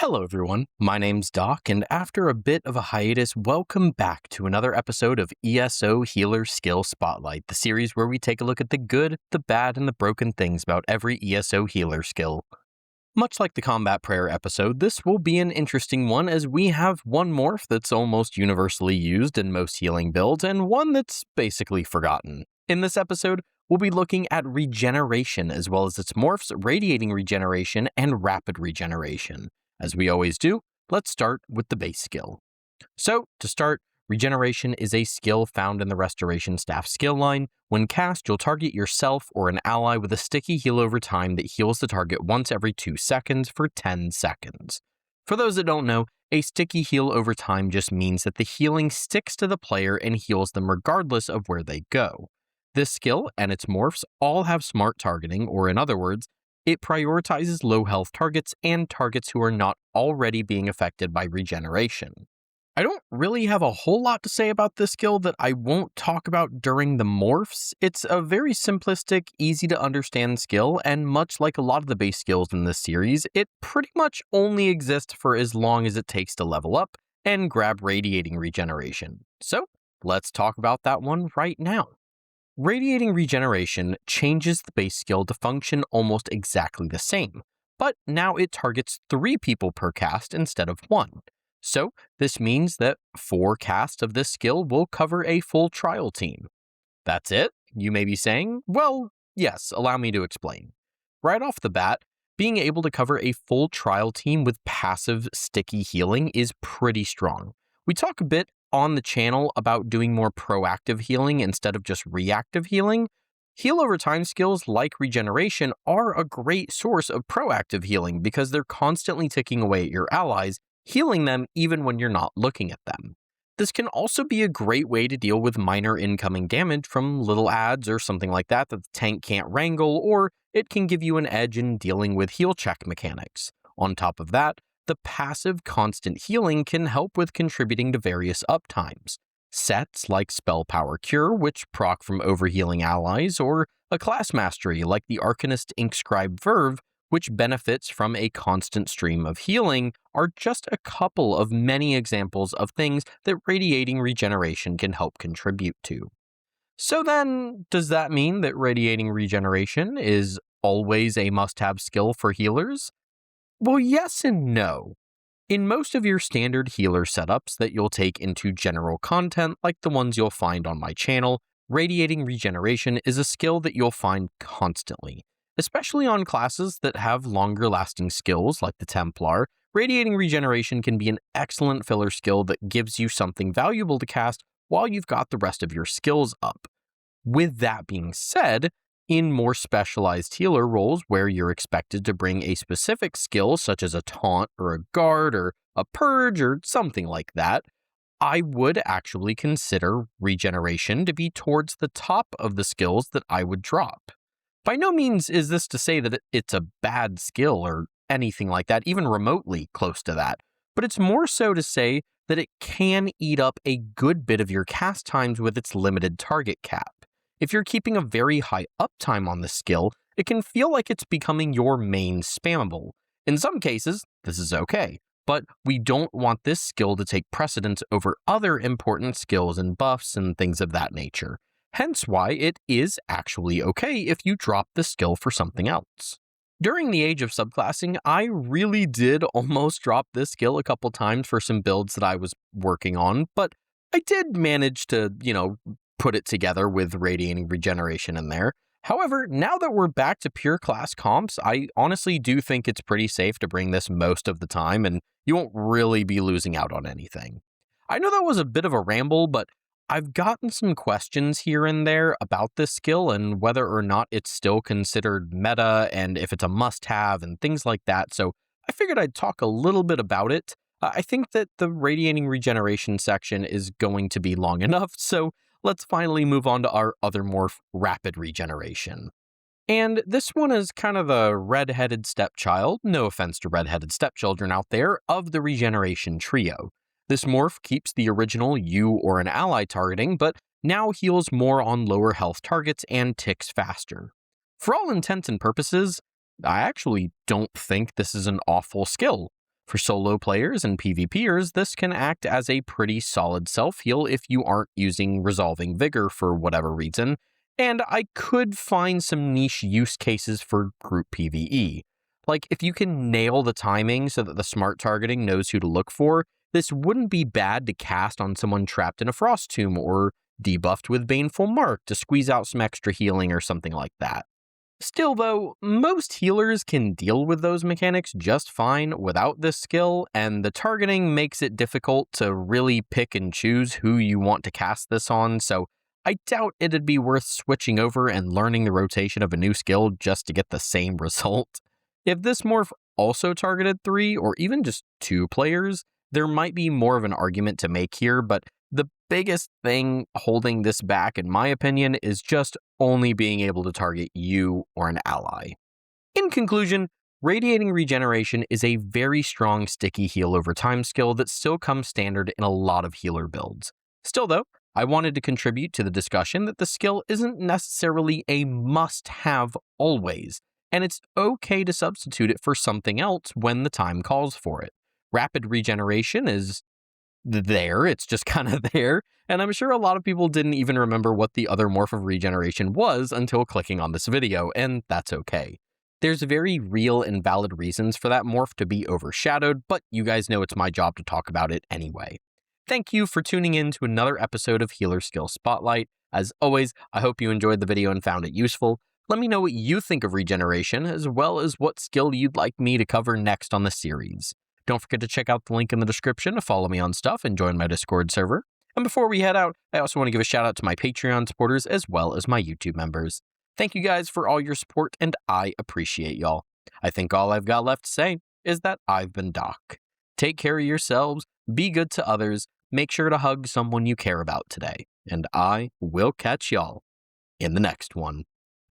Hello, everyone. My name's Doc, and after a bit of a hiatus, welcome back to another episode of ESO Healer Skill Spotlight, the series where we take a look at the good, the bad, and the broken things about every ESO healer skill. Much like the combat prayer episode, this will be an interesting one as we have one morph that's almost universally used in most healing builds, and one that's basically forgotten. In this episode, we'll be looking at regeneration as well as its morphs, radiating regeneration, and rapid regeneration. As we always do, let's start with the base skill. So, to start, regeneration is a skill found in the Restoration Staff skill line. When cast, you'll target yourself or an ally with a sticky heal over time that heals the target once every 2 seconds for 10 seconds. For those that don't know, a sticky heal over time just means that the healing sticks to the player and heals them regardless of where they go. This skill and its morphs all have smart targeting, or in other words, it prioritizes low health targets and targets who are not already being affected by regeneration. I don't really have a whole lot to say about this skill that I won't talk about during the morphs. It's a very simplistic, easy to understand skill, and much like a lot of the base skills in this series, it pretty much only exists for as long as it takes to level up and grab radiating regeneration. So let's talk about that one right now. Radiating Regeneration changes the base skill to function almost exactly the same, but now it targets 3 people per cast instead of 1. So this means that 4 casts of this skill will cover a full trial team. That's it? You may be saying? Well, yes, allow me to explain. Right off the bat, being able to cover a full trial team with passive sticky healing is pretty strong. We talk a bit on the channel about doing more proactive healing instead of just reactive healing. Heal over time skills like regeneration are a great source of proactive healing because they're constantly ticking away at your allies, healing them even when you're not looking at them. This can also be a great way to deal with minor incoming damage from little adds or something like that the tank can't wrangle, or it can give you an edge in dealing with heal check mechanics. On top of that, the passive constant healing can help with contributing to various uptimes. Sets like Spell Power Cure, which proc from overhealing allies, or a class mastery like the Arcanist Inkscribe Verve, which benefits from a constant stream of healing, are just a couple of many examples of things that Radiating Regeneration can help contribute to. So then, does that mean that Radiating Regeneration is always a must-have skill for healers? Well, yes and no. In most of your standard healer setups that you'll take into general content, like the ones you'll find on my channel, Radiating Regeneration is a skill that you'll find constantly. Especially on classes that have longer lasting skills like the Templar, Radiating Regeneration can be an excellent filler skill that gives you something valuable to cast while you've got the rest of your skills up. With that being said, in more specialized healer roles where you're expected to bring a specific skill such as a taunt or a guard or a purge or something like that, I would actually consider regeneration to be towards the top of the skills that I would drop. By no means is this to say that it's a bad skill or anything like that, even remotely close to that, but it's more so to say that it can eat up a good bit of your cast times with its limited target cap. If you're keeping a very high uptime on this skill, it can feel like it's becoming your main spammable. In some cases, this is okay, but we don't want this skill to take precedence over other important skills and buffs and things of that nature. Hence why it is actually okay if you drop the skill for something else. During the age of subclassing, I really did almost drop this skill a couple times for some builds that I was working on, but I did manage to, put it together with Radiating Regeneration in there. However, now that we're back to pure class comps, I honestly do think it's pretty safe to bring this most of the time, and you won't really be losing out on anything. I know that was a bit of a ramble, but I've gotten some questions here and there about this skill and whether or not it's still considered meta and if it's a must-have and things like that, so I figured I'd talk a little bit about it. I think that the Radiating Regeneration section is going to be long enough, so let's finally move on to our other morph, Rapid Regeneration. And this one is kind of the red-headed stepchild, no offense to red-headed stepchildren out there, of the regeneration trio. This morph keeps the original you or an ally targeting, but now heals more on lower health targets and ticks faster. For all intents and purposes, I actually don't think this is an awful skill. For solo players and PvPers, this can act as a pretty solid self-heal if you aren't using Resolving Vigor for whatever reason, and I could find some niche use cases for group PvE. Like, if you can nail the timing so that the smart targeting knows who to look for, this wouldn't be bad to cast on someone trapped in a Frost Tomb or debuffed with Baneful Mark to squeeze out some extra healing or something like that. Still though, most healers can deal with those mechanics just fine without this skill, and the targeting makes it difficult to really pick and choose who you want to cast this on, so I doubt it'd be worth switching over and learning the rotation of a new skill just to get the same result. If this morph also targeted 3 or even just 2 players, there might be more of an argument to make here, but the biggest thing holding this back, in my opinion, is just only being able to target you or an ally. In conclusion, Radiating Regeneration is a very strong sticky heal over time skill that still comes standard in a lot of healer builds. Still though, I wanted to contribute to the discussion that the skill isn't necessarily a must-have always, and it's okay to substitute it for something else when the time calls for it. Rapid regeneration is there, it's just kind of there, and I'm sure a lot of people didn't even remember what the other morph of regeneration was until clicking on this video, and that's okay. There's very real and valid reasons for that morph to be overshadowed, but you guys know it's my job to talk about it anyway. Thank you for tuning in to another episode of Healer Skill Spotlight. As always, I hope you enjoyed the video and found it useful. Let me know what you think of regeneration, as well as what skill you'd like me to cover next on the series. Don't forget to check out the link in the description to follow me on stuff and join my Discord server. And before we head out, I also want to give a shout out to my Patreon supporters as well as my YouTube members. Thank you guys for all your support, and I appreciate y'all. I think all I've got left to say is that I've been Doc. Take care of yourselves, be good to others, make sure to hug someone you care about today, and I will catch y'all in the next one.